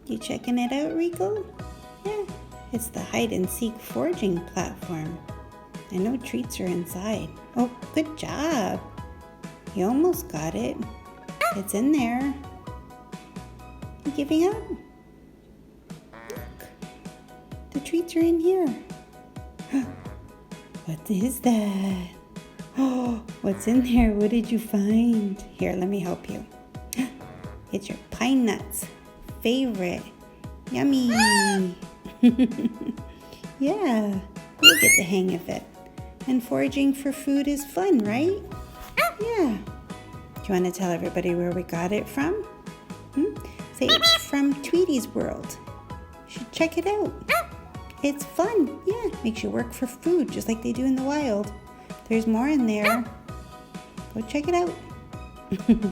You checking it out, Ricco? Yeah, it's the hide and seek foraging platform. I know treats are inside. Oh, good job. You almost got it. It's in there. You giving up? Look, the treats are in here. What is that? Oh, what's in there? What did you find? Here, let me help you. It's your pine nuts favorite. Yummy. Yeah, you'll get the hang of it. And foraging for food is fun, right? Yeah. Do you want to tell everybody where we got it from? Say it's from Tweety's World. You should check it out. It's fun. Yeah, makes you work for food just like they do in the wild. There's more in there. Go check it out.